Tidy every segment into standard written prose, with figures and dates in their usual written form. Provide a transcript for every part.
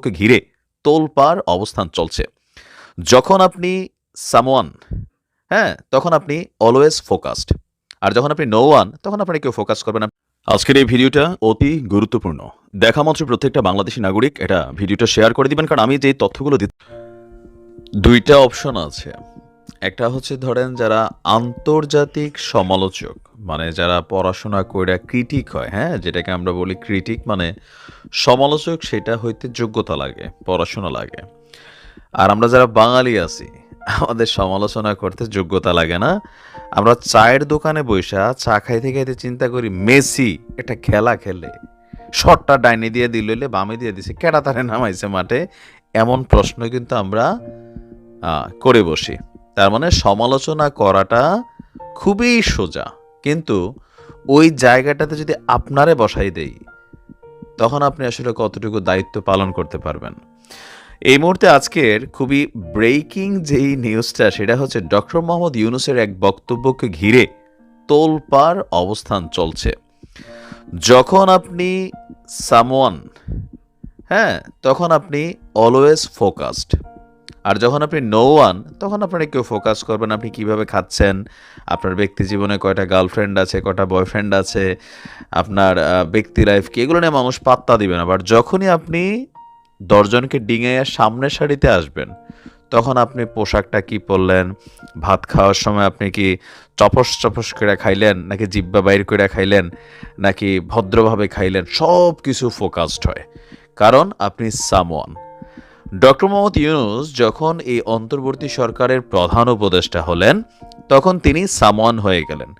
কে ঘিরে তোলপাড় অবস্থান চলছে। যখন আপনি সামওয়ান, হ্যাঁ? তখন আপনি অলওয়েজ ফোকাসড। আর যখন আপনি নো ওয়ান, তখন আপনাকে কেউ ফোকাস করবে না। আজকের এই ভিডিওটা অতি গুরুত্বপূর্ণ। দেখা মাত্র প্রত্যেকটা বাংলাদেশী নাগরিক এটা ভিডিওটা শেয়ার করে দিবেন, কারণ আমি যে তথ্যগুলো ২টা অপশন আছে। একটা হচ্ছে ধরেন যারা আন্তর্জাতিক সমালোচক, মানে যারা পড়াশোনা কইরা ক্রিটিক হয়, হ্যাঁ? যেটাকে আমরা বলি ক্রিটিক মানে সমালোচক, সেটা হইতে যোগ্যতা লাগে, পড়াশোনা লাগে। আর আমরা যারা বাঙালি আছি, আমাদের সমালোচনা করতে যোগ্যতা লাগে না। আমরা চায়ের দোকানে বইসা চা খাইতে খাইতে চিন্তা করি মেসি একটা খেলা খেলে শটটা ডাইনে দিয়ে দিল, বামে দিয়ে দিছে, কেডা তারে নামাইছে মাঠে, এমন প্রশ্ন কিন্তু আমরা করে বসি। তার মানে সমালোচনা করাটা খুবই সোজা, কিন্তু ওই জায়গাটাতে যদি আপনারে বসাই দেই, তখন আপনি আসলে কতটুকু দায়িত্ব পালন করতে পারবেন। এই মুহূর্তে আজকের খুবই ব্রেকিং যেই নিউজটা, সেটা হচ্ছে ডক্টর মোহাম্মদ ইউনূসের এক বক্তব্যকে ঘিরে তোলপাড় অবস্থান চলছে। যখন আপনি সামওয়ান, হ্যাঁ, তখন আপনি অলওয়েজ ফোকাসড। আর যখন আপনি নো ওয়ান, তখন আপনাকে কেউ ফোকাস করবে না আপনি কীভাবে খাচ্ছেন, আপনার ব্যক্তি জীবনে কয়টা গার্লফ্রেন্ড আছে, কয়টা বয়ফ্রেন্ড আছে, আপনার ব্যক্তি লাইফ কি, এগুলো নিয়ে মানুষ পাত্তা দিবে না। বাট যখনই আপনি ১০ জনকে ডিঙাইয়া সামনের সারিতে আসবেন, তখন আপনি পোশাকটা কি পরলেন, ভাত খাওয়ার সময় আপনি কি চপস চপস করে খাইলেন, নাকি জিব্বা বাইর করে খাইলেন, নাকি ভদ্রভাবে খাইলেন, সব কিছু ফোকাসড হয়, কারণ আপনি সামওয়ান। ডক্টর মোহাম্মদ ইউনূস যখন এই অন্তর্বর্তী সরকারের প্রধান উপদেষ্টা হলেন, তখন তিনি সামওয়ান হয়ে গেলেন।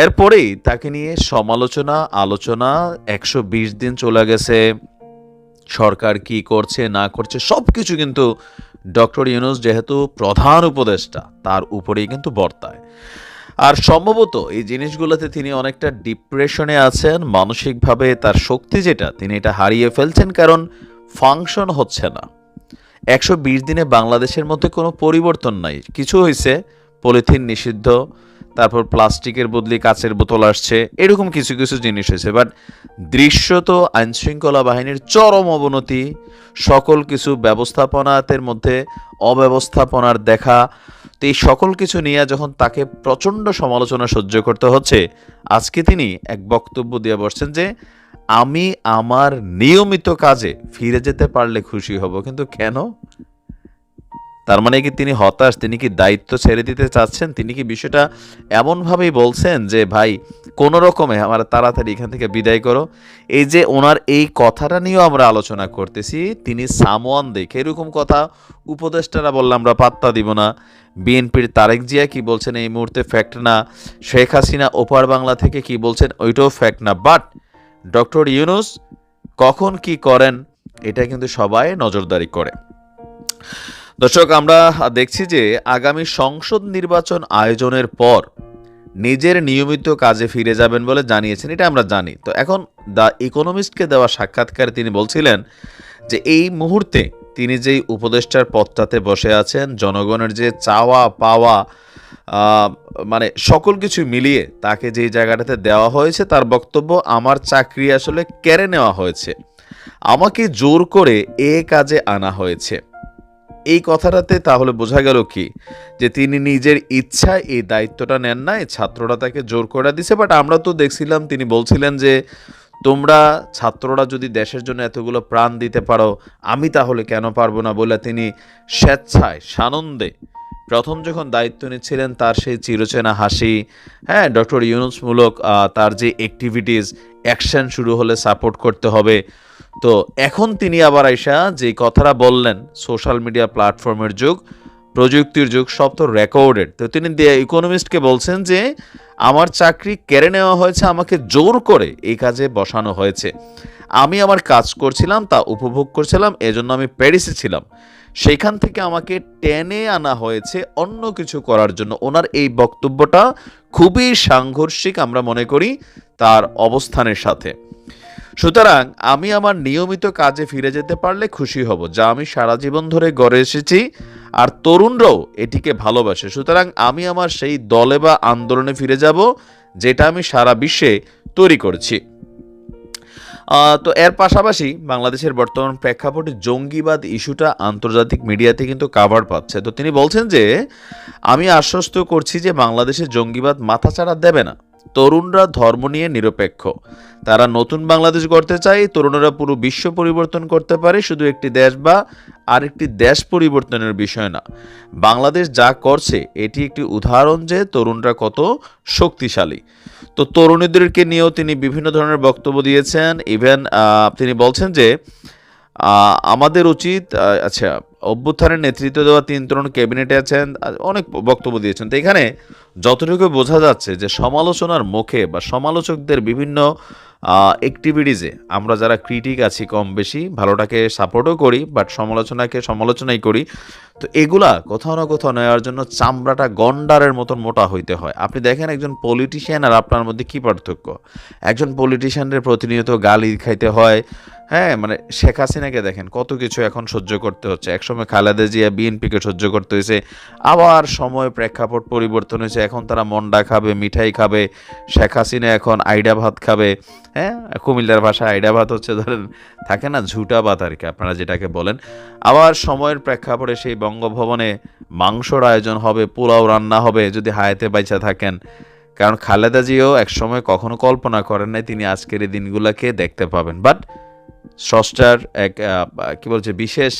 এরপরেই তাকে নিয়ে সমালোচনা, আলোচনা ১২০ দিন চলে গেছে। সরকার কি করছে না করছে সব কিছু কিন্তু ডক্টর ইউনূস যেহেতু প্রধান উপদেষ্টা, তার উপরেই কিন্তু বর্তায়। আর সম্ভবত এই জিনিসগুলোতে তিনি অনেকটা ডিপ্রেশনে আছেন, মানসিকভাবে তার শক্তি যেটা, তিনি এটা হারিয়ে ফেলছেন, কারণ ফাংশন হচ্ছে না। ১২০ দিনে বাংলাদেশের মধ্যে কোনো পরিবর্তন নাই। কিছু হয়েছে, পলিথিন নিষিদ্ধ, তারপর প্লাস্টিকের বদলে কাচের বোতল আসছে, এরকম কিছু কিছু জিনিস হয়েছে। বাট দৃশ্যত আইনশৃঙ্খলা বাহিনীর চরম অবনতি, সকল কিছু ব্যবস্থাপনাতের মধ্যে অব্যবস্থাপনার দেখা। তো এই সকল কিছু নিয়ে যখন তাকে প্রচণ্ড সমালোচনা সহ্য করতে হচ্ছে, আজকে তিনি এক বক্তব্য দিয়ে বসছেন যে আমি আমার নিয়মিত কাজে ফিরে যেতে পারলে খুশি হব। কিন্তু কেন? তার মানে কি তিনি হতাশ? তিনি কি দায়িত্ব ছেড়ে দিতে চাচ্ছেন? তিনি কি বিষয়টা এমনভাবেই বলছেন যে ভাই কোনো রকমে আমার তাড়াতাড়ি এখান থেকে বিদায় করো? এই যে ওনার এই কথাটা নিয়েও আমরা আলোচনা করতেছি, তিনি সামওয়ান দেখে এরকম কথা উপদেষ্টারা বললে আমরা পাত্তা দিব না। বিএনপির তারেক জিয়া কি বলছেন এই মুহূর্তে ফ্যাক্ট না, শেখ হাসিনা ওপার বাংলা থেকে কি বলছেন ওইটাও ফ্যাক্ট না। বাট ডক্টর ইউনূস কখন কি করেন, এটা কিন্তু সবাই নজরদারি করে। দর্শক, আমরা দেখছি যে আগামী সংসদ নির্বাচন আয়োজনের পর নিজের নিয়মিত কাজে ফিরে যাবেন বলে জানিয়েছেন, এটা আমরা জানি। তো এখন দ্য ইকোনমিস্টকে দেওয়া সাক্ষাৎকারে তিনি বলছিলেন যে এই মুহূর্তে তিনি যেই উপদেষ্টার পদটাতে বসে আছেন, জনগণের যে চাওয়া পাওয়া, মানে সকল কিছু মিলিয়ে তাকে যেই জায়গাটাতে দেওয়া হয়েছে, তার বক্তব্য আমার চাকরি আসলে কেড়ে নেওয়া হয়েছে, আমাকে জোর করে এ কাজে আনা হয়েছে। এই কথাটাতে তাহলে বোঝা গেল কি, যে তিনি নিজের ইচ্ছায় এই দায়িত্বটা নেন না, এই ছাত্ররা তাকে জোর করে দিছে। বাট আমরা তো দেখছিলাম তিনি বলছিলেন যে তোমরা ছাত্ররা যদি দেশের জন্য এতগুলো প্রাণ দিতে পারো, আমি তাহলে কেন পারবো না, বলে তিনি স্বেচ্ছায় সানন্দে প্রথম যখন দায়িত্ব নিচ্ছিলেন তার সেই চিরচেনা হাসি, হ্যাঁ, ডক্টর ইউনূসমূলক তার যে অ্যাক্টিভিটিস, অ্যাকশন শুরু হলে সাপোর্ট করতে হবে। তো এখন তিনি আবার আইসা যে কথাটা বললেন, সোশ্যাল মিডিয়া প্ল্যাটফর্মের যুগ, প্রযুক্তির যুগ, সব তো রেকর্ডেড। তো তিনি দ্য ইকোনমিস্টকে বলছেন যে আমার চাকরি কেড়ে নেওয়া হয়েছে, আমাকে জোর করে এই কাজে বসানো হয়েছে, আমি আমার কাজ করছিলাম, তা উপভোগ করছিলাম, এজন্য আমি প্যারিসে ছিলাম, সেইখান থেকে আমাকে টেনে আনা হয়েছে অন্য কিছু করার জন্য। ওনার এই বক্তব্যটা খুবই সাংঘর্ষিক আমরা মনে করি তার অবস্থানের সাথে। সুতরাং আমি আমার নিয়মিত কাজে ফিরে যেতে পারলে খুশি হব, যা আমি সারা জীবন ধরে গড়ে এসেছি, আর তরুণরাও এটিকে ভালোবাসে। সুতরাং আমি আমার সেই দলে বা আন্দোলনে ফিরে যাব যেটা আমি সারা বিশ্বে তৈরি করেছি। তো এর পাশাপাশি বাংলাদেশের বর্তমান প্রেক্ষাপটে জঙ্গিবাদ ইস্যুটা আন্তর্জাতিক মিডিয়াতে কিন্তু কাভার পাচ্ছে। তো তিনি বলছেন যে, আমি আশ্বস্ত করছি যে বাংলাদেশে জঙ্গিবাদ মাথাচাড়া দেবে না। তরুণরা ধর্ম নিয়ে নিরপেক্ষ। তারা নতুন বাংলাদেশ গড়তে চায়। তরুণরা পুরো বিশ্ব পরিবর্তন করতে পারে, শুধু একটি দেশ বা আরেকটি দেশ পরিবর্তনের বিষয় না। বাংলাদেশ যা করছে এটি একটি উদাহরণ যে তরুণরা কত শক্তিশালী। তো তরুণীদেরকে নিয়েও তিনি বিভিন্ন ধরনের বক্তব্য দিয়েছেন। ইভেন তিনি বলছেন যে আমাদের উচিত আচ্ছা, অভ্যুত্থানের নেতৃত্ব দেওয়া ৩ তরুণ ক্যাবিনেটে আছেন, অনেক বক্তব্য দিয়েছেন। তো এখানে যতটুকু বোঝা যাচ্ছে যে সমালোচনার মুখে বা সমালোচকদের বিভিন্ন অ্যাক্টিভিটিসে আমরা যারা ক্রিটিক আছি কম বেশি ভালোটাকে সাপোর্টও করি, বাট সমালোচনাকে সমালোচনাই করি। তো এগুলা কোথাও না কোথাও নেওয়ার জন্য চামড়াটা গন্ডারের মতন মোটা হইতে হয়। আপনি দেখেন একজন পলিটিশিয়ান আর আপনার মধ্যে কী পার্থক্য? একজন পলিটিশিয়ানের প্রতিনিয়ত গালি খাইতে হয়, হ্যাঁ, মানে শেখ হাসিনাকে দেখেন কত কিছু এখন সহ্য করতে হচ্ছে। একসময় খালেদা জিয়া বিএনপিকে সহ্য করতে হয়েছে, আবার সময় প্রেক্ষাপট পরিবর্তন হয়েছে, এখন তারা মন্ডা খাবে, মিঠাই খাবে। শেখ হাসিনা এখন আইডা ভাত খাবে, হ্যাঁ, কুমিল্লার ভাষায় আইডা ভাত হচ্ছে ধরেন থাকে না ঝুটা ভাত আর কি আপনারা যেটাকে বলেন। আবার সময়ের প্রেক্ষাপটে সেই বঙ্গভবনে মাংসর আয়োজন হবে, পোলাও রান্না হবে যদি হায়াতে বাইচা থাকেন। কারণ খালেদা জিয়াও একসময় কখনো কল্পনা করেন নাই তিনি আজকের এই দিনগুলোকে দেখতে পাবেন। বাট স্রষ্টার এক কি বলছে বিশেষ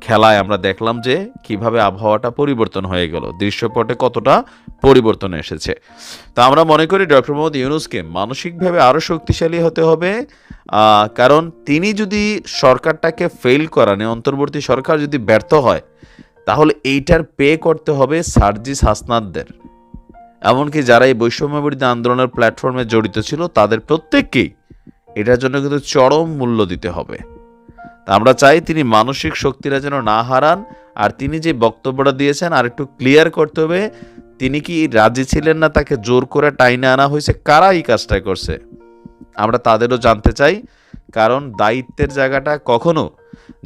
খেলায় আমরা দেখলাম যে কিভাবে আবহাওয়াটা পরিবর্তন হয়ে গেল, দৃশ্যপটে কতটা পরিবর্তন এসেছে। তো আমরা মনে করি ডক্টর মোহাম্মদ ইউনূসকে মানসিকভাবে আরও শক্তিশালী হতে হবে। কারণ তিনি যদি সরকারটাকে ফেল করান, অন্তর্বর্তী সরকার যদি ব্যর্থ হয়, তাহলে এইটার পে করতে হবে সার্জিস হাসনাতদের। এমনকি যারা এই বৈষম্য বিরোধী আন্দোলনের প্ল্যাটফর্মে জড়িত ছিল তাদের প্রত্যেককেই এটার জন্য কিন্তু চরম মূল্য দিতে হবে। তা আমরা চাই তিনি মানসিক শক্তিরা যেন না হারান। আর তিনি যে বক্তব্যটা দিয়েছেন আর একটু ক্লিয়ার করতে হবে, তিনি কি রাজি ছিলেন না তাকে জোর করে টাইনে আনা হয়েছে, কারা এই কাজটা করছে আমরা তাদেরও জানতে চাই। কারণ দায়িত্বের জায়গাটা কখনো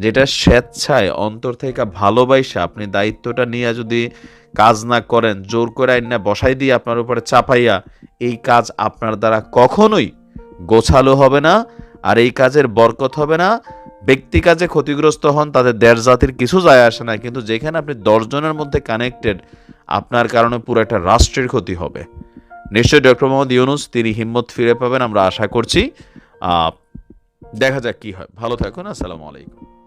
যেটা স্বেচ্ছায় অন্তর থেকে ভালোবাসা আপনি দায়িত্বটা নিয়ে যদি কাজ না করেন, জোর করে আইন না বসাই দিয়ে আপনার উপরে চাপাইয়া, এই কাজ আপনার দ্বারা কখনোই গোছালো হবে না, আর এই কাজের বরকত হবে না। ব্যক্তি কাজে ক্ষতিগ্রস্ত হন, তাদের দেশ জাতির কিছু যায় আসে না, কিন্তু যেখানে আপনি 10 জনের মধ্যে কানেক্টেড, আপনার কারণে পুরো একটা রাষ্ট্রের ক্ষতি হবে। নিশ্চয়ই ডক্টর মোহাম্মদ ইউনূস তিনি হিম্মত ফিরে পাবেন, আমরা আশা করছি। দেখা যাক কি হয়। ভালো থাকুন। আসসালামু আলাইকুম।